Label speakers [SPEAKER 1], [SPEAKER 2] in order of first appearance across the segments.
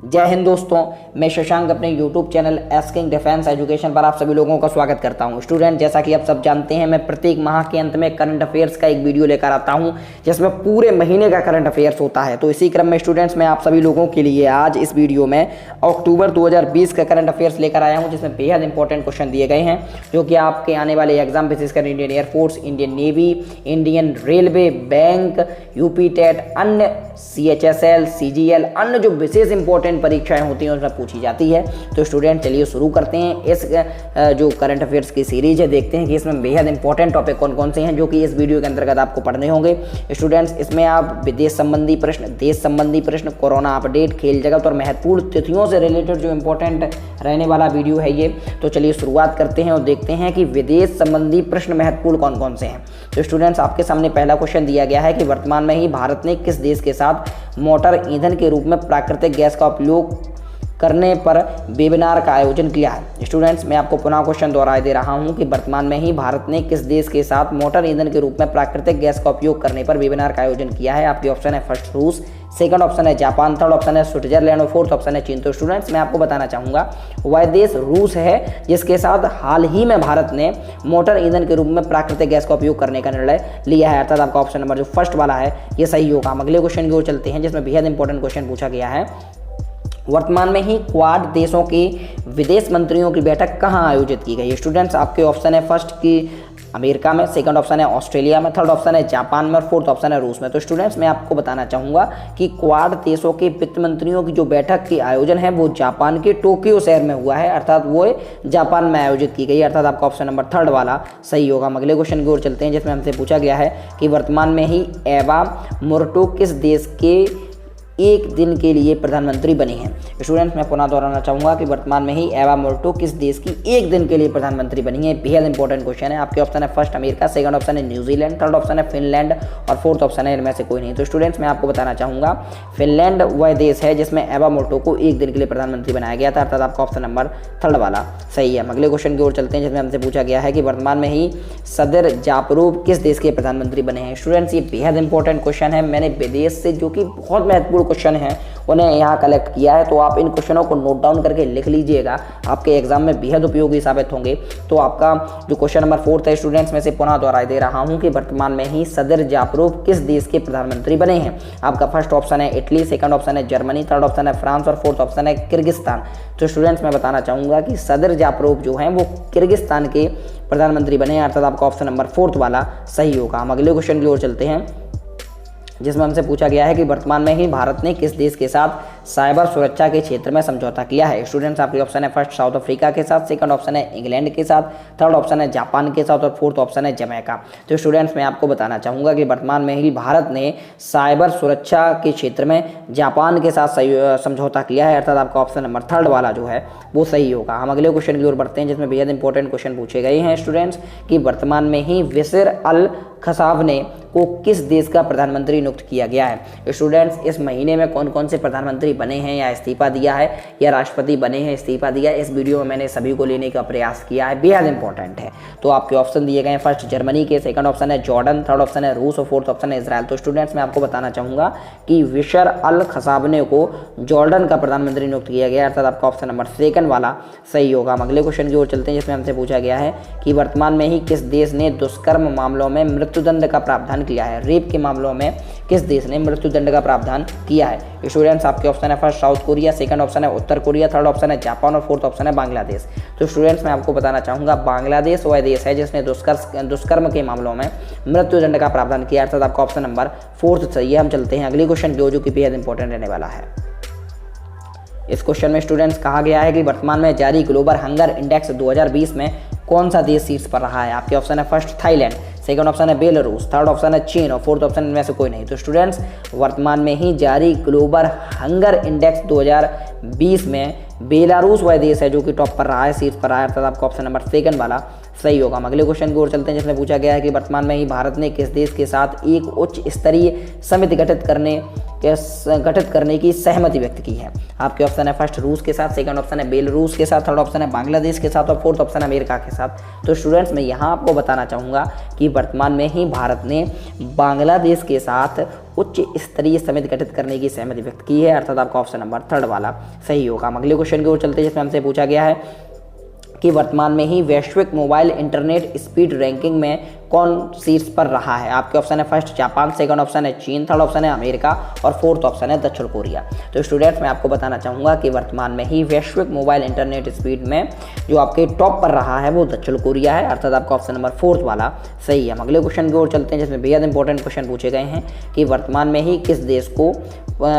[SPEAKER 1] जय हिंद दोस्तों, मैं शशांक अपने YouTube channel asking defence education पर आप सभी लोगों का स्वागत करता हूं। स्टूडेंट, जैसा कि आप सब जानते हैं, मैं प्रत्येक माह के अंत में करंट अफेयर्स का एक वीडियो लेकर आता हूं जिसमें पूरे महीने का करंट अफेयर्स होता है। तो इसी क्रम में स्टूडेंट्स, मैं आप सभी लोगों के लिए आज इस वीडियो में अक्टूबर 2020 का करंट अफेयर्स लेकर आया हूँ, जिसमें बेहद इंपॉर्टेंट क्वेश्चन दिए गए हैं जो कि आपके आने वाले एग्जाम, विशेषकर Indian air force, Indian navy, Indian railway, bank, UP TET, अन्य CHSL, CGL, अन्य जो विशेष इंपॉर्टेंट परीक्षाएं होती हैं उसमें पूछी जाती है। तो स्टूडेंट, चलिए शुरू करते हैं इस जो करंट अफेयर्स की सीरीज है। देखते हैं कि इसमें बेहद इंपॉर्टेंट टॉपिक कौन कौन से हैं जो कि इस वीडियो के अंतर्गत आपको पढ़ने होंगे। स्टूडेंट्स, इसमें आप विदेश संबंधी प्रश्न, देश संबंधी प्रश्न, कोरोना अपडेट, खेल जगत और महत्वपूर्ण तिथियों से रिलेटेड जो इंपॉर्टेंट रहने वाला वीडियो है ये। तो चलिए शुरुआत करते हैं और देखते हैं कि विदेश संबंधी प्रश्न महत्वपूर्ण कौन कौन से हैं। तो स्टूडेंट्स, आपके सामने पहला क्वेश्चन दिया गया है कि वर्तमान में ही भारत ने किस देश के साथ मोटर ईंधन के रूप में प्राकृतिक गैस का उपयोग करने पर वेबिनार का आयोजन किया है। स्टूडेंट्स, मैं आपको पुनः क्वेश्चन दोहराए दे रहा हूं कि वर्तमान में ही भारत ने किस देश के साथ मोटर ईंधन के रूप में प्राकृतिक गैस का उपयोग करने पर वेबिनार का आयोजन किया है। आपके ऑप्शन है फर्स्ट रूस, सेकंड ऑप्शन है जापान, थर्ड ऑप्शन है स्विट्जरलैंड और फोर्थ ऑप्शन है चीन। तो स्टूडेंट्स, मैं आपको बताना चाहूँगा वह देश रूस है जिसके साथ हाल ही में भारत ने मोटर ईंधन के रूप में प्राकृतिक गैस का उपयोग करने का निर्णय लिया है। अर्थात आपका ऑप्शन नंबर जो फर्स्ट वाला है ये सही होगा। हम अगले क्वेश्चन की ओर चलते हैं जिसमें बेहद इंपॉर्टेंट क्वेश्चन पूछा गया है। वर्तमान में ही क्वाड देशों के विदेश मंत्रियों की बैठक कहाँ आयोजित की गई है। स्टूडेंट्स, आपके ऑप्शन है फर्स्ट की अमेरिका में, सेकंड ऑप्शन है ऑस्ट्रेलिया में, थर्ड ऑप्शन है जापान में और फोर्थ ऑप्शन है रूस में। तो स्टूडेंट्स, मैं आपको बताना चाहूँगा कि क्वाड देशों के वित्त मंत्रियों की जो बैठक की आयोजन है वो जापान के टोक्यो शहर में हुआ है। अर्थात वो जापान में आयोजित की गई है। अर्थात आपका ऑप्शन नंबर थर्ड वाला सही होगा। हम अगले क्वेश्चन की ओर चलते हैं जिसमें हमसे पूछा गया है कि वर्तमान में ही एवा मोर्टो किस देश के एक दिन के लिए प्रधानमंत्री बनी हैं। स्टूडेंट्स, मैं पुनः दोहराना चाहूँगा कि वर्तमान में ही एवा मोर्टो किस देश की एक दिन के लिए प्रधानमंत्री बनी है। बेहद इंपॉर्टेंट क्वेश्चन है। आपके ऑप्शन है फर्स्ट अमेरिका, सेकंड ऑप्शन है न्यूजीलैंड, थर्ड ऑप्शन है फिनलैंड और फोर्थ ऑप्शन है इनमें से कोई नहीं। तो स्टूडेंट्स, मैं आपको बताना चाहूँगा फिनलैंड वह देश है जिसमें एवा मोर्टो को एक दिन के लिए प्रधानमंत्री बनाया गया था। अर्थात आपका ऑप्शन नंबर थर्ड वाला सही है। अगले क्वेश्चन की ओर चलते हैं जिसमें हमसे पूछा गया है कि वर्तमान में ही सदर जापरूव किस देश के प्रधानमंत्री बने हैं। स्टूडेंट्स, ये बेहद इंपॉर्टेंट क्वेश्चन है। मैंने विदेश से जो कि बहुत महत्वपूर्ण क्वेश्चन है उन्हें यहाँ कलेक्ट किया है, तो आप इन क्वेश्चनों को नोट डाउन करके लिख लीजिएगा, आपके एग्जाम में बेहद उपयोगी साबित होंगे। तो आपका जो क्वेश्चन नंबर फोर्थ है स्टूडेंट्स, में से पुनः दोहराई दे रहा हूँ कि वर्तमान में ही सदर जापरूव किस देश के प्रधानमंत्री बने हैं। आपका फर्स्ट ऑप्शन है इटली, सेकंड ऑप्शन है जर्मनी, थर्ड ऑप्शन है फ्रांस और फोर्थ ऑप्शन है किर्गिस्तान। तो स्टूडेंट्स, मैं बताना चाहूँगा कि सदर जापरूव जो हैं वो किर्गिस्तान के प्रधानमंत्री बने हैं। अर्थात आपका ऑप्शन नंबर फोर्थ वाला सही होगा। हम अगले क्वेश्चन की ओर चलते हैं जिसमें हमसे पूछा गया है कि वर्तमान में ही भारत ने किस देश के साथ साइबर सुरक्षा के क्षेत्र में समझौता किया है। स्टूडेंट्स, आपके ऑप्शन है फर्स्ट साउथ अफ्रीका के साथ, सेकंड ऑप्शन है इंग्लैंड के साथ, थर्ड ऑप्शन है जापान के साथ और फोर्थ ऑप्शन है जमैका। तो स्टूडेंट्स, मैं आपको बताना चाहूँगा कि वर्तमान में ही भारत ने साइबर सुरक्षा के क्षेत्र में जापान के साथ समझौता किया है। अर्थात आपका ऑप्शन नंबर थर्ड वाला जो है वो सही होगा। हम अगले क्वेश्चन की ओर बढ़ते हैं जिसमें बेहद इंपॉर्टेंट क्वेश्चन पूछे गए हैं स्टूडेंट्स कि वर्तमान में ही विसिर अल खसावने को किस देश का प्रधानमंत्री नियुक्त किया गया है। स्टूडेंट्स, इस महीने में कौन कौन से प्रधानमंत्री बने हैं या इस्तीफा दिया है या राष्ट्रपति बने हैं इस्तीफा दिया है, इस वीडियो में मैंने सभी को लेने का प्रयास किया है, बेहद इंपॉर्टेंट है। तो आपके ऑप्शन दिए गए हैं फर्स्ट जर्मनी के, सेकंड ऑप्शन है जॉर्डन, थर्ड ऑप्शन है रूस और फोर्थ ऑप्शन है इजराइल। तो स्टूडेंट्स, मैं आपको बताना चाहूँगा कि विशर अल खसावने को जॉर्डन का प्रधानमंत्री नियुक्त किया गया। अर्थात आपका ऑप्शन नंबर सेकंड वाला सही होगा। हम अगले क्वेश्चन की ओर चलते हैं जिसमें हमसे पूछा गया है कि वर्तमान में ही किस देश ने दुष्कर्म मामलों में मृत्युदंड का प्रावधान किया है। रेप के मामलों में किस देश ने मृत्युदंड का प्रावधान किया है। स्टूडेंट्स, आपके ऑप्शन है first south Korea, second option है उत्तर कोरिया, थर्ड ऑप्शन है जापान और फोर्थ ऑप्शन है बांग्लादेश। तो स्टूडेंट्स, मैं आपको बताना चाहूँगा बांग्लादेश वह देश है जिसने दुष्कर्म के मामलों में मृत्युदंड का प्रावधान किया। अर्थात आपका ऑप्शन नंबर फोर्थ सही है। हम चलते हैं अगले क्वेश्चन जो कि बेहद इंपॉर्टेंट रहने वाला है। इस क्वेश्चन में स्टूडेंट्स कहा गया है कि वर्तमान में जारी ग्लोबल हंगर इंडेक्स 2020 में कौन सा देश शीर्ष पर रहा है। आपके ऑप्शन है फर्स्ट थाईलैंड, सेकंड ऑप्शन है बेलारूस, थर्ड ऑप्शन है चीन और फोर्थ ऑप्शन इनमें से कोई नहीं। तो स्टूडेंट्स, वर्तमान में ही जारी ग्लोबल हंगर इंडेक्स 2020 में बेलारूस वह देश है जो कि टॉप पर रहा है, शीर्ष पर रहा है। अर्थात आपका ऑप्शन नंबर सेकंड वाला सही होगा। हम अगले क्वेश्चन की ओर चलते हैं जिसमें पूछा गया है कि वर्तमान में ही भारत ने किस देश के साथ एक उच्च स्तरीय समिति गठित करने गठित करने की सहमति व्यक्त की है? आपके ऑप्शन है फर्स्ट रूस के साथ, सेकंड ऑप्शन है बेलारूस के साथ, थर्ड ऑप्शन है बांग्लादेश के साथ और फोर्थ ऑप्शन है अमेरिका के साथ। तो स्टूडेंट्स मैं यहाँ आपको बताना चाहूँगा कि वर्तमान में ही भारत ने बांग्लादेश के साथ उच्च स्तरीय समिति गठित करने की सहमति व्यक्त की है, अर्थात आपका ऑप्शन नंबर थर्ड वाला सही होगा। हम अगले क्वेश्चन की ओर चलते हैं जिसमें हमसे पूछा गया है कि वर्तमान में ही वैश्विक मोबाइल इंटरनेट स्पीड रैंकिंग में कौन शीर्ष पर रहा है? आपके ऑप्शन है फर्स्ट जापान, सेकंड ऑप्शन है चीन, थर्ड ऑप्शन है अमेरिका और फोर्थ ऑप्शन है दक्षिण कोरिया। तो स्टूडेंट्स मैं आपको बताना चाहूँगा कि वर्तमान में ही वैश्विक मोबाइल इंटरनेट स्पीड में जो आपके टॉप पर रहा है वो दक्षिण कोरिया है, अर्थात आपका ऑप्शन नंबर फोर्थ वाला सही है। हम अगले क्वेश्चन की ओर चलते हैं जिसमें बेहद इंपॉर्टेंट क्वेश्चन पूछे गए हैं कि वर्तमान में ही किस देश को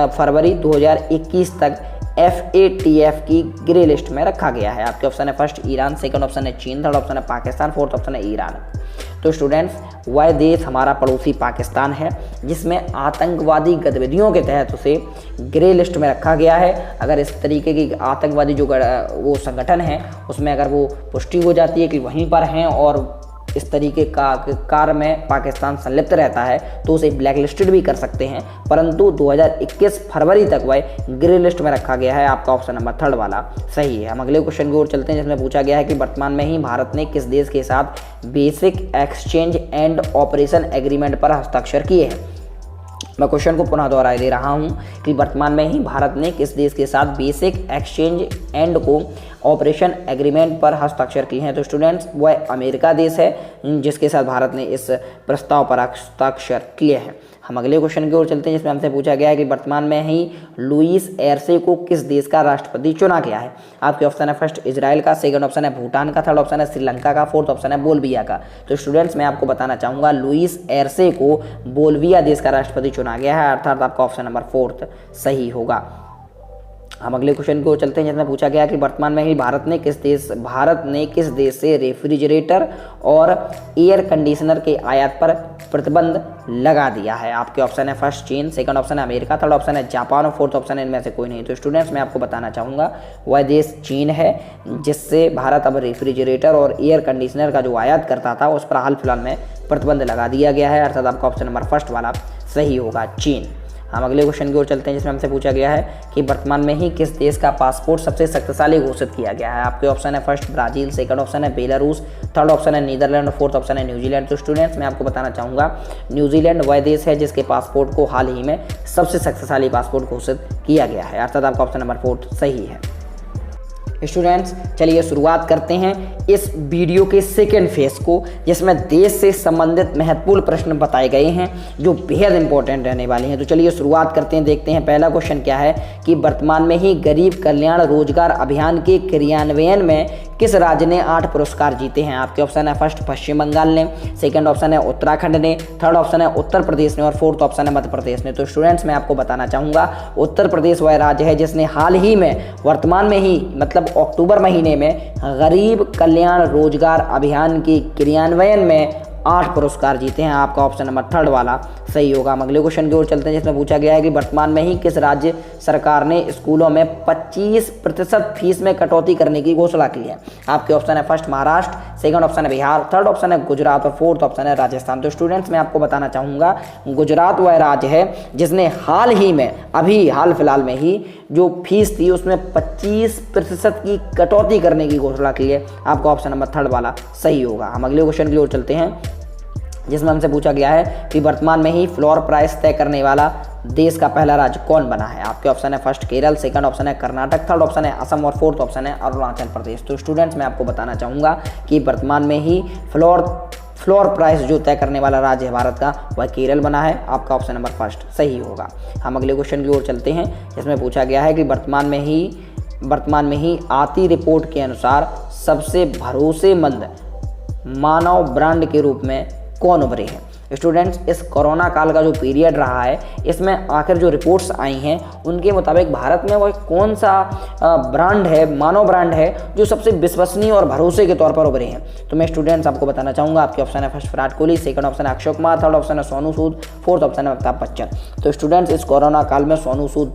[SPEAKER 1] फरवरी 2021 तक FATF की ग्रे लिस्ट में रखा गया है? आपके ऑप्शन है फर्स्ट ईरान, सेकंड ऑप्शन है चीन, थर्ड ऑप्शन है पाकिस्तान, फोर्थ ऑप्शन है ईरान। तो स्टूडेंट्स वह देश हमारा पड़ोसी पाकिस्तान है जिसमें आतंकवादी गतिविधियों के तहत उसे ग्रे लिस्ट में रखा गया है। अगर इस तरीके की आतंकवादी जो वो संगठन है उसमें अगर वो पुष्टि हो जाती है कि वहीं पर हैं और इस तरीके का कार्य में पाकिस्तान संलिप्त रहता है तो उसे ब्लैक लिस्टेड भी कर सकते हैं, परंतु 2021 फरवरी तक वह ग्रे लिस्ट में रखा गया है। आपका ऑप्शन नंबर थर्ड वाला सही है। हम अगले क्वेश्चन की ओर चलते हैं जिसमें पूछा गया है कि वर्तमान में ही भारत ने किस देश के साथ basic exchange and operation agreement पर हस्ताक्षर किए हैं? मैं क्वेश्चन को पुनः दोहराए दे रहा हूं कि वर्तमान में ही भारत ने किस देश के साथ बेसिक एक्सचेंज एंड को ऑपरेशन एग्रीमेंट पर हस्ताक्षर किए हैं? तो स्टूडेंट्स वह अमेरिका देश है जिसके साथ भारत ने इस प्रस्ताव पर हस्ताक्षर किए हैं। हम अगले क्वेश्चन की ओर चलते हैं जिसमें हमसे पूछा गया है कि वर्तमान में ही लुइस एरसे को किस देश का राष्ट्रपति चुना गया है? आपके ऑप्शन है फर्स्ट इजराइल का, सेकंड ऑप्शन है भूटान का, थर्ड ऑप्शन है श्रीलंका का, फोर्थ ऑप्शन है बोल्विया का। तो स्टूडेंट्स मैं आपको बताना चाहूँगा लुइस एरसे को बोल्विया देश का राष्ट्रपति चुना गया है, अर्थात आपका ऑप्शन नंबर फोर्थ सही होगा। हम अगले क्वेश्चन को चलते हैं जिसमें पूछा गया कि वर्तमान में ही भारत ने किस देश से रेफ्रिजरेटर और एयर कंडीशनर के आयात पर प्रतिबंध लगा दिया है? आपके ऑप्शन है फर्स्ट चीन, सेकंड ऑप्शन है अमेरिका, थर्ड ऑप्शन है जापान और फोर्थ ऑप्शन है इनमें से कोई नहीं। तो स्टूडेंट्स मैं आपको बताना चाहूँगा वह देश चीन है जिससे भारत अब रेफ्रिजरेटर और एयर कंडीशनर का जो आयात करता था उस पर हाल फिलहाल में प्रतिबंध लगा दिया गया है, अर्थात आपका ऑप्शन नंबर फर्स्ट वाला सही होगा चीन। हम अगले क्वेश्चन की ओर चलते हैं जिसमें हमसे पूछा गया है कि वर्तमान में ही किस देश का पासपोर्ट सबसे शक्तिशाली घोषित किया गया है? आपके ऑप्शन है फर्स्ट ब्राजील, सेकंड ऑप्शन है बेलारूस, थर्ड ऑप्शन है नीदरलैंड और फोर्थ ऑप्शन है न्यूजीलैंड। तो स्टूडेंट्स मैं आपको बताना चाहूँगा न्यूजीलैंड वह देश है जिसके पासपोर्ट को हाल ही में सबसे शक्तिशाली पासपोर्ट घोषित किया गया है, अर्थात आपका ऑप्शन नंबर फोर्थ सही है। स्टूडेंट्स चलिए शुरुआत करते हैं इस वीडियो के सेकेंड फेज को जिसमें देश से संबंधित महत्वपूर्ण प्रश्न बताए गए हैं जो बेहद इंपॉर्टेंट रहने वाले हैं। तो चलिए शुरुआत करते हैं, देखते हैं पहला क्वेश्चन क्या है कि वर्तमान में ही गरीब कल्याण रोजगार अभियान के क्रियान्वयन में किस राज्य ने 8 पुरस्कार जीते हैं? आपके ऑप्शन है फर्स्ट पश्चिम बंगाल ने, सेकंड ऑप्शन है उत्तराखंड ने, थर्ड ऑप्शन है उत्तर प्रदेश ने और फोर्थ ऑप्शन है मध्य प्रदेश ने। तो स्टूडेंट्स मैं आपको बताना चाहूँगा उत्तर प्रदेश वह राज्य है जिसने हाल ही में वर्तमान में ही मतलब अक्टूबर महीने में गरीब कल्याण रोजगार अभियान के क्रियान्वयन में 8 पुरस्कार जीते हैं। आपका ऑप्शन नंबर थर्ड वाला सही होगा। हम अगले क्वेश्चन की ओर चलते हैं जिसमें पूछा गया है कि वर्तमान में ही किस राज्य सरकार ने स्कूलों में 25% फीस में कटौती करने की घोषणा की है? आपके ऑप्शन है फर्स्ट महाराष्ट्र, सेकंड ऑप्शन है बिहार, थर्ड ऑप्शन है गुजरात और फोर्थ ऑप्शन है राजस्थान। तो स्टूडेंट्स मैं आपको बताना चाहूँगा गुजरात वह राज्य है जिसने हाल ही में हाल फिलहाल में ही जो फीस थी उसमें 25% की कटौती करने की घोषणा की है। आपका ऑप्शन नंबर थर्ड वाला सही होगा। हम अगले क्वेश्चन की ओर चलते हैं जिसमें हमसे पूछा गया है कि वर्तमान में ही फ्लोर प्राइस तय करने वाला देश का पहला राज्य कौन बना है? आपके ऑप्शन है फर्स्ट केरल, सेकंड ऑप्शन है कर्नाटक, थर्ड ऑप्शन है असम और फोर्थ ऑप्शन है अरुणाचल प्रदेश। तो स्टूडेंट्स मैं आपको बताना चाहूँगा कि वर्तमान में ही फ्लोर प्राइस जो तय करने वाला राज्य है भारत का वह केरल बना है। आपका ऑप्शन नंबर फर्स्ट सही होगा। हम अगले क्वेश्चन की ओर चलते हैं जिसमें पूछा गया है कि वर्तमान में ही आती रिपोर्ट के अनुसार सबसे भरोसेमंद मानव ब्रांड के रूप में कौन उभरे हैं? स्टूडेंट्स इस कोरोना काल का जो पीरियड रहा है इसमें आखिर जो रिपोर्ट्स आई हैं उनके मुताबिक भारत में वह कौन सा ब्रांड है, मानव ब्रांड है जो सबसे विश्वसनीय और भरोसे के तौर पर उभरे हैं? तो मैं स्टूडेंट्स आपको बताना चाहूँगा आपके ऑप्शन है first Virat Kohli, second option है अक्षय कुमार, थर्ड ऑप्शन है सोनू सूद, फोर्थ ऑप्शन है अमिताभ बच्चन। तो स्टूडेंट्स इस कोरोना काल में सोनू सूद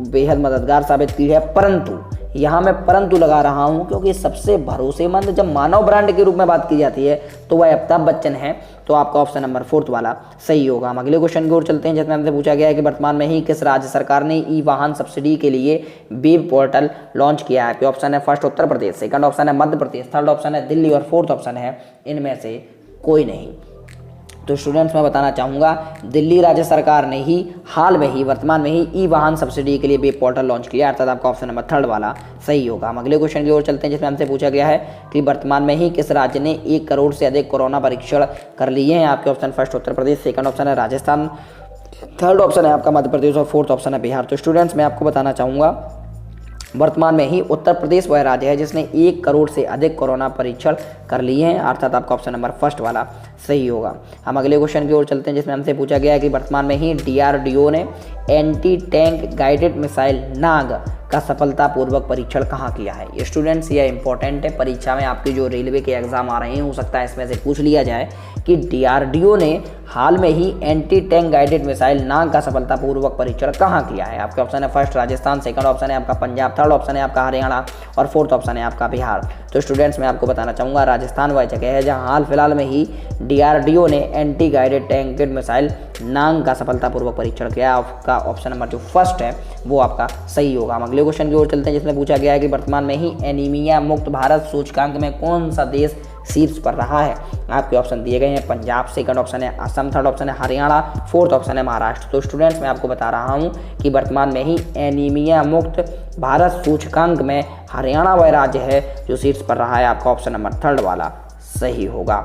[SPEAKER 1] बेहद मददगार साबित की है, परंतु यहाँ मैं परंतु लगा रहा हूँ क्योंकि सबसे भरोसेमंद जब मानव ब्रांड के रूप में बात की जाती है तो वह अमिताभ बच्चन है। तो आपका ऑप्शन नंबर 4 वाला सही होगा। हम अगले क्वेश्चन की ओर चलते हैं जिसमें हमसे पूछा गया है कि वर्तमान में ही किस राज्य सरकार ने ई वाहन सब्सिडी के लिए वेब पोर्टल लॉन्च किया है। आपके ऑप्शन है first Uttar Pradesh, second option है मध्य प्रदेश, थर्ड ऑप्शन है दिल्ली और फोर्थ ऑप्शन है इनमें से कोई नहीं। तो स्टूडेंट्स मैं बताना चाहूँगा दिल्ली राज्य सरकार ने ही हाल में ही वर्तमान में ही ई वाहन सब्सिडी के लिए वेब पोर्टल लॉन्च किया, अर्थात आपका ऑप्शन नंबर 3 वाला सही होगा। हम अगले क्वेश्चन की ओर चलते हैं जिसमें हमसे पूछा गया है कि वर्तमान में ही किस राज्य ने 1 करोड़ से अधिक कोरोना परीक्षण कर लिए हैं। आपके option first Uttar Pradesh, second option है राजस्थान, थर्ड ऑप्शन है आपका मध्य प्रदेश और फोर्थ ऑप्शन है बिहार। तो स्टूडेंट्स मैं आपको बताना चाहूँगा वर्तमान में ही उत्तर प्रदेश वह राज्य है जिसने 1 करोड़ से अधिक कोरोना परीक्षण कर लिए हैं, अर्थात आपका ऑप्शन नंबर फर्स्ट वाला सही होगा। हम अगले क्वेश्चन की ओर चलते हैं जिसमें हमसे पूछा गया है कि वर्तमान में ही DRDO ने एंटी टैंक गाइडेड मिसाइल नाग का सफलतापूर्वक परीक्षण कहाँ किया है। ये स्टूडेंट्स ये इंपॉर्टेंट है, परीक्षा में आपके जो रेलवे के एग्जाम आ रहे हैं हो सकता है इसमें से पूछ लिया जाए कि DRDO ने हाल में ही एंटी टैंक गाइडेड मिसाइल नाग का सफलतापूर्वक परीक्षण कहाँ किया है। आपके ऑप्शन है फर्स्ट राजस्थान, सेकंड ऑप्शन है आपका पंजाब, थर्ड ऑप्शन है आपका हरियाणा और फोर्थ ऑप्शन है आपका बिहार। तो स्टूडेंट्स मैं आपको बताना चाहूँगा राजस्थान वह जगह है जहाँ हाल फिलहाल में ही DRDO ने एंटी गाइडेड टैंकेड मिसाइल नाग का सफलतापूर्वक परीक्षण किया। आपका ऑप्शन नंबर जो फर्स्ट है वो आपका सही होगा। हम अगले क्वेश्चन की ओर चलते हैं जिसमें पूछा गया है कि वर्तमान में ही एनीमिया मुक्त भारत सूचकांक में कौन सा देश शीर्ष पर रहा है। आपके ऑप्शन दिए गए हैं पंजाब, सेकंड ऑप्शन है असम, थर्ड ऑप्शन है हरियाणा, फोर्थ ऑप्शन है महाराष्ट्र। तो स्टूडेंट्स मैं आपको बता रहा हूं कि वर्तमान में ही एनीमिया मुक्त भारत सूचकांक में हरियाणा वह राज्य है जो शीर्ष पर रहा है। आपका ऑप्शन नंबर 3 वाला सही होगा।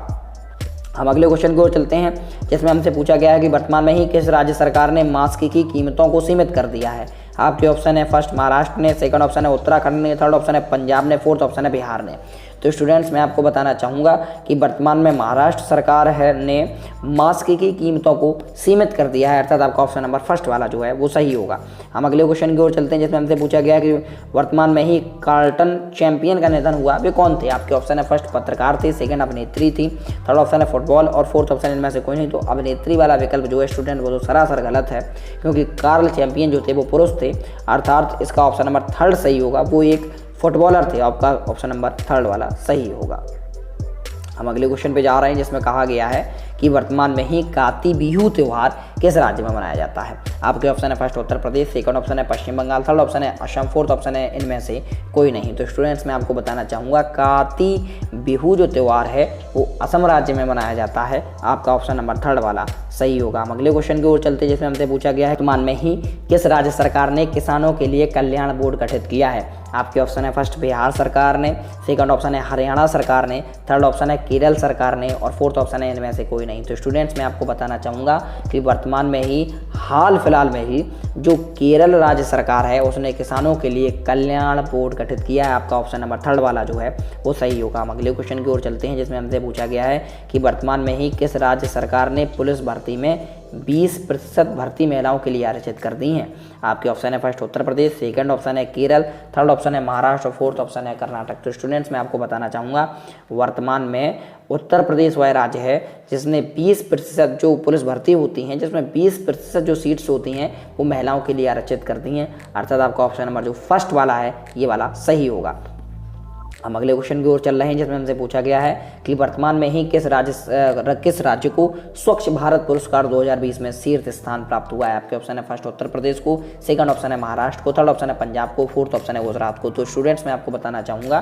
[SPEAKER 1] हम अगले क्वेश्चन की ओर चलते हैं जिसमें हमसे पूछा गया है कि वर्तमान में ही किस राज्य सरकार ने मास्क की कीमतों को सीमित कर दिया है। आपके ऑप्शन है फर्स्ट महाराष्ट्र ने, सेकंड ऑप्शन है उत्तराखंड ने, थर्ड ऑप्शन है पंजाब ने, फोर्थ ऑप्शन है बिहार ने। तो स्टूडेंट्स मैं आपको बताना चाहूँगा कि वर्तमान में महाराष्ट्र सरकार ने मास्क की कीमतों को सीमित कर दिया है, अर्थात आपका ऑप्शन नंबर फर्स्ट वाला जो है वो सही होगा। हम अगले क्वेश्चन की ओर चलते हैं जिसमें हमसे पूछा गया कि वर्तमान में ही कार्टन चैंपियन का निधन हुआ, वे कौन थे। आपके ऑप्शन है फर्स्ट पत्रकार थे, सेकंड अभिनेत्री थी, थर्ड ऑप्शन है फुटबॉल और फोर्थ ऑप्शन इनमें से कोई नहीं। तो अभिनेत्री वाला विकल्प जो है स्टूडेंट वो तो सरासर गलत है क्योंकि कार्ल चैंपियन जो थे वो पुरुष थे, अर्थात इसका ऑप्शन नंबर 3 सही होगा। वो एक फुटबॉलर थे, आपका ऑप्शन नंबर 3 वाला सही होगा। हम अगले क्वेश्चन पे जा रहे हैं जिसमें कहा गया है कि वर्तमान में ही काती बिहू त्यौहार किस राज्य में मनाया जाता है। आपके ऑप्शन है first Uttar Pradesh, second option है पश्चिम बंगाल, थर्ड ऑप्शन है असम, फोर्थ ऑप्शन है इनमें से कोई नहीं। तो स्टूडेंट्स मैं आपको बताना चाहूँगा काती बिहू जो त्यौहार है वो असम राज्य में मनाया जाता है। आपका ऑप्शन नंबर 3 वाला सही होगा। हम अगले क्वेश्चन की ओर चलते जिसमें हमसे पूछा गया है वर्तमान में ही किस राज्य सरकार ने किसानों के लिए कल्याण बोर्ड गठित किया है। आपके ऑप्शन है फर्स्ट बिहार सरकार ने, सेकंड ऑप्शन है हरियाणा सरकार ने, थर्ड ऑप्शन है केरल सरकार ने और फोर्थ ऑप्शन है इनमें से कोई नहीं। तो स्टूडेंट्स मैं आपको बताना चाहूँगा कि वर्तमान में ही हाल फिलहाल में ही जो केरल राज्य सरकार है उसने किसानों के लिए कल्याण बोर्ड गठित किया है। आपका ऑप्शन नंबर 3 वाला जो है वो सही होगा। हम अगले क्वेश्चन की ओर चलते हैं जिसमें हमसे पूछा गया है कि वर्तमान में ही किस राज्य सरकार ने पुलिस भर्ती में 20% भर्ती महिलाओं के लिए आरक्षित कर दी हैं। आपके ऑप्शन है first Uttar Pradesh, second option है केरल, थर्ड ऑप्शन है महाराष्ट्र और फोर्थ ऑप्शन है कर्नाटक। तो स्टूडेंट्स मैं आपको बताना चाहूँगा वर्तमान में उत्तर प्रदेश वह राज्य है जिसने 20% जो पुलिस भर्ती होती हैं जिसमें 20% जो सीट्स होती हैं वो महिलाओं के लिए आरक्षित कर दी हैं, अर्थात आपका ऑप्शन नंबर जो फर्स्ट वाला है ये वाला सही होगा। हम अगले क्वेश्चन की ओर चल रहे हैं जिसमें हमसे पूछा गया है कि वर्तमान में ही किस राज्य को स्वच्छ भारत पुरस्कार 2020 में शीर्ष स्थान प्राप्त हुआ है। आपके ऑप्शन है फर्स्ट उत्तर प्रदेश को, सेकंड ऑप्शन है महाराष्ट्र को, थर्ड ऑप्शन है पंजाब को, फोर्थ ऑप्शन है गुजरात को। तो स्टूडेंट्स मैं आपको बताना चाहूँगा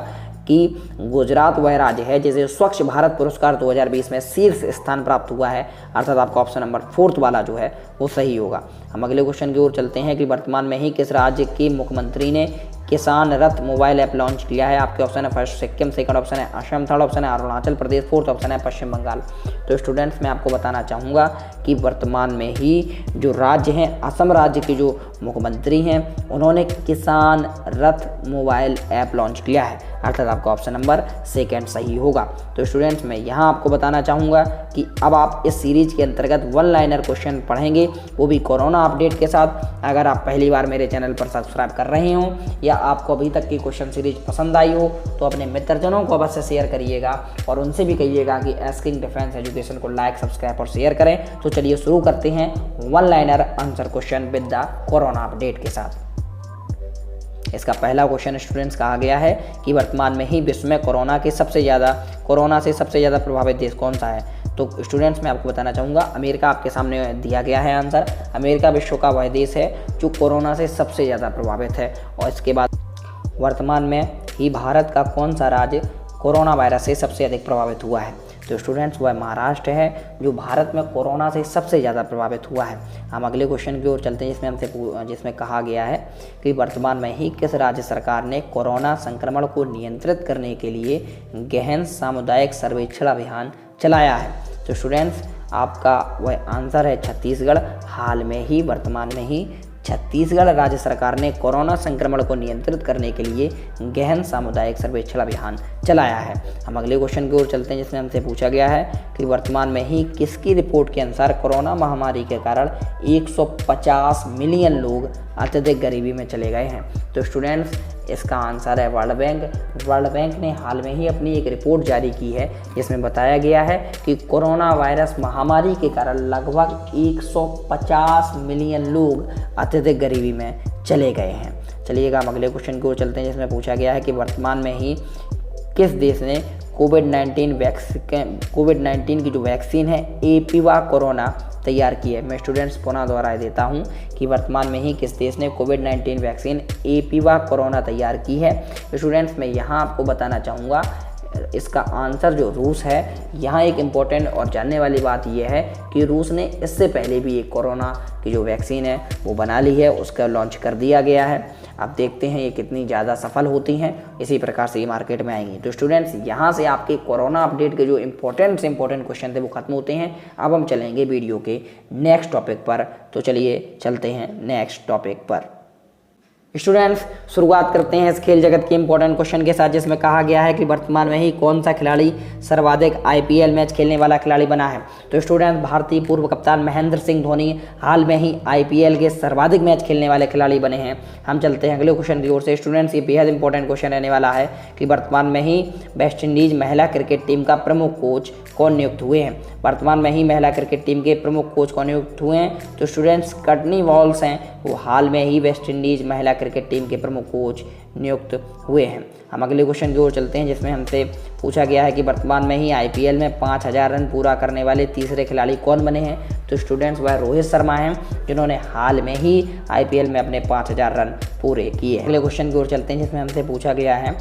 [SPEAKER 1] कि गुजरात वह राज्य है जिसे स्वच्छ भारत पुरस्कार 2020 में शीर्ष स्थान प्राप्त हुआ है, अर्थात आपका ऑप्शन नंबर 4 वाला जो है वो सही होगा। हम अगले क्वेश्चन की ओर चलते हैं कि वर्तमान में ही किस राज्य के मुख्यमंत्री ने किसान रथ मोबाइल ऐप लॉन्च किया है। आपके ऑप्शन है फर्स्ट सिक्किम, सेकंड ऑप्शन है असम, थर्ड ऑप्शन है अरुणाचल प्रदेश, फोर्थ ऑप्शन है पश्चिम बंगाल। तो स्टूडेंट्स मैं आपको बताना चाहूँगा कि वर्तमान में ही जो राज्य हैं असम राज्य के जो मुख्यमंत्री हैं उन्होंने किसान रथ मोबाइल ऐप लॉन्च किया है, अर्थात आपका ऑप्शन नंबर 2 सही होगा। तो स्टूडेंट्स मैं यहाँ आपको बताना चाहूँगा कि अब आप इस सीरीज के अंतर्गत 1 लाइनर क्वेश्चन पढ़ेंगे, वो भी कोरोना अपडेट के साथ। अगर आप पहली बार मेरे चैनल पर सब्सक्राइब कर रहे हो या आपको अभी तक की क्वेश्चन सीरीज पसंद आई हो तो अपने मित्रजनों को अवश्य शेयर करिएगा और उनसे भी कहिएगा कि आस्किंग डिफेंस एजुकेशन को लाइक, सब्सक्राइब और शेयर करें। तो चलिए शुरू करते हैं 1 liner answer question with the corona update के साथ। इसका पहला क्वेश्चन स्टूडेंट्स कहा गया है कि वर्तमान में ही विश्व में कोरोना से सबसे ज़्यादा प्रभावित देश कौन सा है। तो स्टूडेंट्स मैं आपको बताना चाहूँगा अमेरिका आपके सामने दिया गया है आंसर। अमेरिका विश्व का वह देश है जो कोरोना से सबसे ज़्यादा प्रभावित है। और इसके बाद वर्तमान में ही भारत का कौन सा राज्य कोरोना वायरस से सबसे अधिक प्रभावित हुआ है। तो स्टूडेंट्स वह महाराष्ट्र है जो भारत में कोरोना से सबसे ज़्यादा प्रभावित हुआ है। हम अगले क्वेश्चन की ओर चलते हैं जिसमें कहा गया है कि वर्तमान में ही किस राज्य सरकार ने कोरोना संक्रमण को नियंत्रित करने के लिए गहन सामुदायिक सर्वेक्षण अभियान चलाया है। तो स्टूडेंट्स आपका वह आंसर है छत्तीसगढ़। हाल में ही वर्तमान में ही छत्तीसगढ़ राज्य सरकार ने कोरोना संक्रमण को नियंत्रित करने के लिए गहन सामुदायिक सर्वेक्षण अभियान चलाया है। हम अगले क्वेश्चन की ओर चलते हैं जिसमें हमसे पूछा गया है कि वर्तमान में ही किसकी रिपोर्ट के अनुसार कोरोना महामारी के कारण 150 मिलियन लोग अत्यधिक गरीबी में चले गए हैं। तो स्टूडेंट्स इसका आंसर है वर्ल्ड बैंक। वर्ल्ड बैंक ने हाल में ही अपनी एक रिपोर्ट जारी की है जिसमें बताया गया है कि कोरोना वायरस महामारी के कारण लगभग 150 मिलियन लोग अत्यधिक गरीबी में चले गए हैं। चलिएगा हम अगले क्वेश्चन की ओर चलते हैं जिसमें पूछा गया है कि वर्तमान में ही किस देश ने कोविड-19 की जो वैक्सीन है एपिवा कोरोना तैयार की है। मैं स्टूडेंट्स पुनः दोहराई देता हूं कि वर्तमान में ही किस देश ने कोविड-19 वैक्सीन एपिवा कोरोना तैयार की है। स्टूडेंट्स मैं यहां आपको बताना चाहूँगा इसका आंसर जो रूस है। यहाँ एक इम्पॉर्टेंट और जानने वाली बात यह है कि रूस ने इससे पहले भी एक कोरोना की जो वैक्सीन है वो बना ली है, उसका लॉन्च कर दिया गया है। अब देखते हैं ये कितनी ज़्यादा सफल होती हैं, इसी प्रकार से ये मार्केट में आएंगी। तो स्टूडेंट्स यहाँ से आपके कोरोना अपडेट के जो इंपॉर्टेंट क्वेश्चन थे वो खत्म होते हैं। अब हम चलेंगे वीडियो के नेक्स्ट टॉपिक पर। तो चलिए चलते हैं नेक्स्ट टॉपिक पर। स्टूडेंट्स शुरुआत करते हैं इस खेल जगत के इंपॉर्टेंट क्वेश्चन के साथ जिसमें कहा गया है कि वर्तमान में ही कौन सा खिलाड़ी सर्वाधिक आईपीएल मैच खेलने वाला खिलाड़ी बना है। तो स्टूडेंट्स भारतीय पूर्व कप्तान महेंद्र सिंह धोनी हाल में ही आईपीएल के सर्वाधिक मैच खेलने वाले खिलाड़ी बने हैं। हम चलते हैं अगले क्वेश्चन की ओर से। स्टूडेंट्स ये बेहद इंपॉर्टेंट क्वेश्चन रहने वाला है कि वर्तमान में ही वेस्ट इंडीज महिला क्रिकेट टीम का प्रमुख कोच कौन नियुक्त हुए हैं। वर्तमान में ही महिला क्रिकेट टीम के प्रमुख कोच कौन नियुक्त हुए हैं। तो स्टूडेंट्स कटनी वॉल्स हैं, वो हाल में ही वेस्ट इंडीज महिला क्रिकेट टीम के प्रमुख कोच नियुक्त हुए हैं। हम अगले क्वेश्चन की ओर चलते हैं जिसमें हमसे पूछा गया है कि वर्तमान में ही आईपीएल में 5000 रन पूरा करने वाले तीसरे खिलाड़ी कौन बने हैं। तो स्टूडेंट्स वह रोहित शर्मा हैं जिन्होंने हाल में ही आईपीएल में अपने 5000 रन पूरे किए हैं। अगले क्वेश्चन की ओर चलते हैं जिसमें हमसे पूछा गया है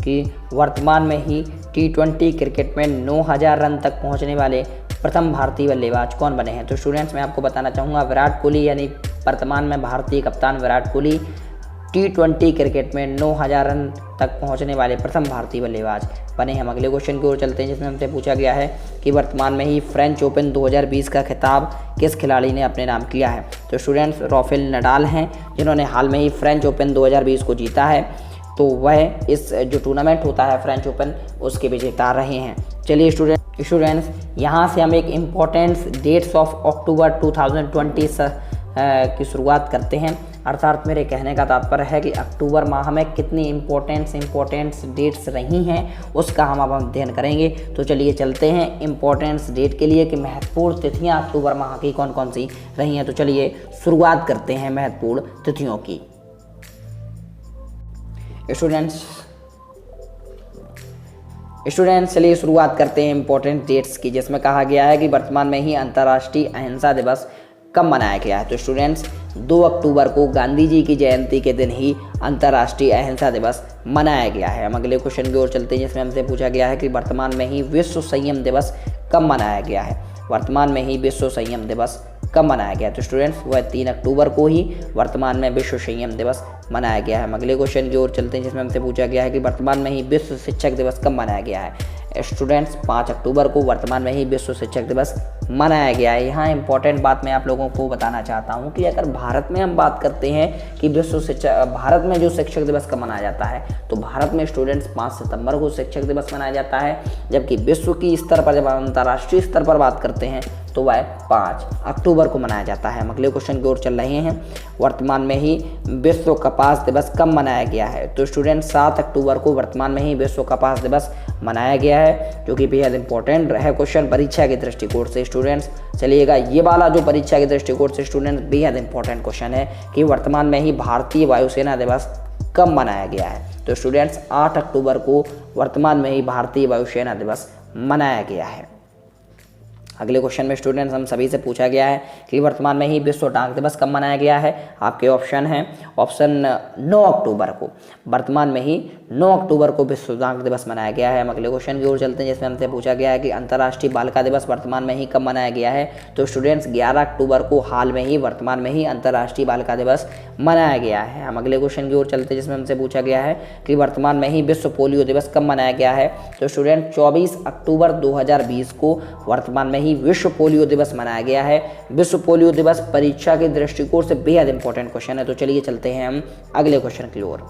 [SPEAKER 1] कि वर्तमान में ही T20 क्रिकेट में 9000 रन तक पहुंचने वाले प्रथम भारतीय बल्लेबाज कौन बने हैं। तो स्टूडेंट्स मैं आपको बताना चाहूँगा विराट कोहली, यानी वर्तमान में भारतीय कप्तान विराट कोहली T20 क्रिकेट में 9000 रन तक पहुंचने वाले प्रथम भारतीय बल्लेबाज बने। हम अगले क्वेश्चन की ओर चलते हैं जिसमें हमसे पूछा गया है कि वर्तमान में ही फ्रेंच ओपन 2020 का खिताब किस खिलाड़ी ने अपने नाम किया है। तो स्टूडेंट्स राफेल नडाल हैं जिन्होंने हाल में ही फ्रेंच ओपन 2020 को जीता है। तो वह इस जो टूर्नामेंट होता है फ्रेंच ओपन उसके विजेता रहे हैं। चलिए स्टूडेंट्स यहाँ से हम एक इम्पोर्टेंट डेट्स ऑफ अक्टूबर 2020 की शुरुआत करते हैं। अर्थात मेरे कहने का तात्पर्य है कि अक्टूबर माह में कितनी इम्पोर्टेंट्स डेट्स रही हैं उसका हम अब अध्ययन करेंगे। तो चलिए चलते हैं इम्पोर्टेंट्स डेट के लिए कि महत्वपूर्ण तिथियां अक्टूबर माह की कौन कौन सी रही हैं। तो चलिए शुरुआत करते हैं महत्वपूर्ण तिथियों की। स्टूडेंट्स चलिए शुरुआत करते हैं इम्पोर्टेंट डेट्स की जिसमें कहा गया है कि वर्तमान में ही अंतर्राष्ट्रीय अहिंसा दिवस कब मनाया गया है। तो स्टूडेंट्स 2 अक्टूबर को गांधी जी की जयंती के दिन ही अंतर्राष्ट्रीय अहिंसा दिवस मनाया गया है। हम अगले क्वेश्चन की ओर चलते हैं जिसमें हमसे पूछा गया है कि वर्तमान में ही विश्व संयम दिवस कब मनाया गया है। वर्तमान में ही विश्व संयम दिवस कब मनाया गया है। तो स्टूडेंट्स वह 3 अक्टूबर को ही वर्तमान में विश्व संयम दिवस मनाया गया है। हम अगले क्वेश्चन की ओर चलते हैं जिसमें हमसे पूछा गया है कि वर्तमान में ही विश्व शिक्षक दिवस कब मनाया गया है। स्टूडेंट्स 5 अक्टूबर को वर्तमान में ही विश्व शिक्षक दिवस मनाया गया है। यहाँ इंपॉर्टेंट बात मैं आप लोगों को बताना चाहता हूँ कि अगर भारत में हम बात करते हैं कि भारत में जो शिक्षक दिवस कब मनाया जाता है तो भारत में स्टूडेंट्स 5 सितंबर को शिक्षक दिवस मनाया जाता है, जबकि विश्व की स्तर पर जब हम अंतर्राष्ट्रीय स्तर पर बात करते हैं तो वह 5 अक्टूबर को मनाया जाता है। हम अगले क्वेश्चन की ओर चल रहे हैं। वर्तमान में ही विश्व कपास दिवस कब मनाया गया है। तो स्टूडेंट 7 अक्टूबर को वर्तमान में ही विश्व कपास दिवस मनाया गया है, जो कि बेहद इंपॉर्टेंट है क्वेश्चन परीक्षा के दृष्टिकोण से। स्टूडेंट्स चलिएगा ये वाला जो परीक्षा के दृष्टिकोण से स्टूडेंट्स बेहद इंपॉर्टेंट क्वेश्चन है कि वर्तमान में ही भारतीय वायुसेना दिवस कब मनाया गया है? तो स्टूडेंट्स 8 अक्टूबर को वर्तमान में ही भारतीय वायुसेना दिवस मनाया गया है। अगले क्वेश्चन में स्टूडेंट्स हम सभी से पूछा गया है कि वर्तमान में ही विश्व डाक दिवस कब मनाया गया है? आपके ऑप्शन हैं, ऑप्शन 9 अक्टूबर को, वर्तमान में ही 9 अक्टूबर को विश्व डाक दिवस मनाया गया है। हम अगले क्वेश्चन की ओर चलते हैं जिसमें हमसे पूछा गया है कि अंतर्राष्ट्रीय बालिका दिवस वर्तमान में ही कब मनाया गया है? तो स्टूडेंट्स 11 अक्टूबर को हाल में ही वर्तमान में ही अंतर्राष्ट्रीय बालिका दिवस मनाया गया है। हम अगले क्वेश्चन की ओर चलते हैं जिसमें हमसे पूछा गया है कि वर्तमान में ही विश्व पोलियो दिवस कब मनाया गया है? तो स्टूडेंट 24 अक्टूबर 2020 को वर्तमान में ही विश्व पोलियो दिवस मनाया गया है। विश्व पोलियो दिवस परीक्षा के दृष्टिकोण से बेहद इंपॉर्टेंट क्वेश्चन है। तो चलिए चलते हैं हम अगले क्वेश्चन की ओर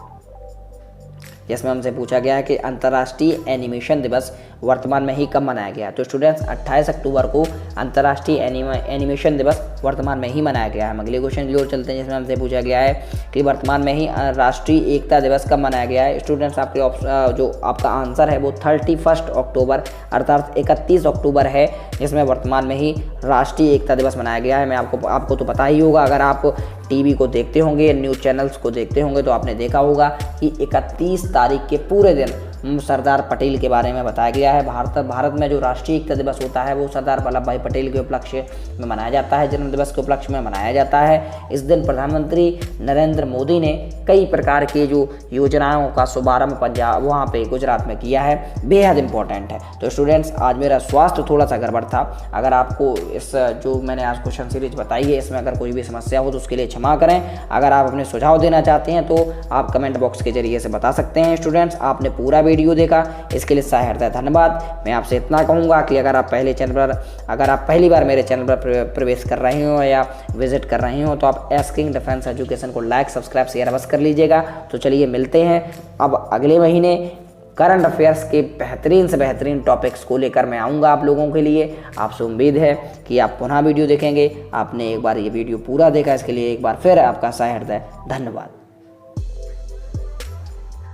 [SPEAKER 1] जिसमें हमसे पूछा गया है कि अंतर्राष्ट्रीय एनिमेशन दिवस वर्तमान में ही कब मनाया गया है? तो स्टूडेंट्स 28 अक्टूबर को अंतर्राष्ट्रीय एनिमेशन दिवस वर्तमान में ही मनाया गया है। हम अगले क्वेश्चन की ओर चलते हैं जिसमें हमसे पूछा गया है कि वर्तमान में ही राष्ट्रीय एकता दिवस कब मनाया गया है? स्टूडेंट्स आपके जो आपका आंसर है वो 31 अक्टूबर अर्थात 31 अक्टूबर है, जिसमें वर्तमान में ही राष्ट्रीय एकता दिवस मनाया गया है। मैं आपको तो पता ही होगा, अगर आप टीवी को देखते होंगे, न्यूज़ चैनल्स को देखते होंगे तो आपने देखा होगा कि 31 तारीख के पूरे दिन सरदार पटेल के बारे में बताया गया है। भारत में जो राष्ट्रीय एकता दिवस होता है वो सरदार वल्लभ भाई पटेल के उपलक्ष्य में मनाया जाता है, जन्म दिवस के उपलक्ष्य में मनाया जाता है। इस दिन प्रधानमंत्री नरेंद्र मोदी ने कई प्रकार की जो योजनाओं का शुभारंभ पंजाब वहाँ पे गुजरात में किया है, बेहद इंपॉर्टेंट है। तो स्टूडेंट्स आज मेरा स्वास्थ्य थोड़ा सा गड़बड़ था, अगर आपको इस जो मैंने आज क्वेश्चन सीरीज बताई है इसमें अगर कोई भी समस्या हो तो उसके लिए क्षमा करें। अगर आप अपने सुझाव देना चाहते हैं तो आप कमेंट बॉक्स के जरिए से बता सकते हैं। स्टूडेंट्स आपने पूरा वीडियो देखा, इसके लिए सहे हृदय धन्यवाद। मैं आपसे इतना कहूँगा कि अगर आप पहली बार मेरे चैनल पर प्रवेश कर रहे हो या विजिट कर रहे हो तो आप एस्किंग डिफेंस एजुकेशन को लाइक, सब्सक्राइब, शेयर अवश्य कर लीजिएगा। तो चलिए मिलते हैं अब अगले महीने करंट अफेयर्स के बेहतरीन से बेहतरीन टॉपिक्स को लेकर मैं आऊँगा आप लोगों के लिए। आपसे उम्मीद है कि आप पुनः वीडियो देखेंगे। आपने एक बार ये वीडियो पूरा देखा, इसके लिए एक बार फिर आपका सहे हृदय धन्यवाद।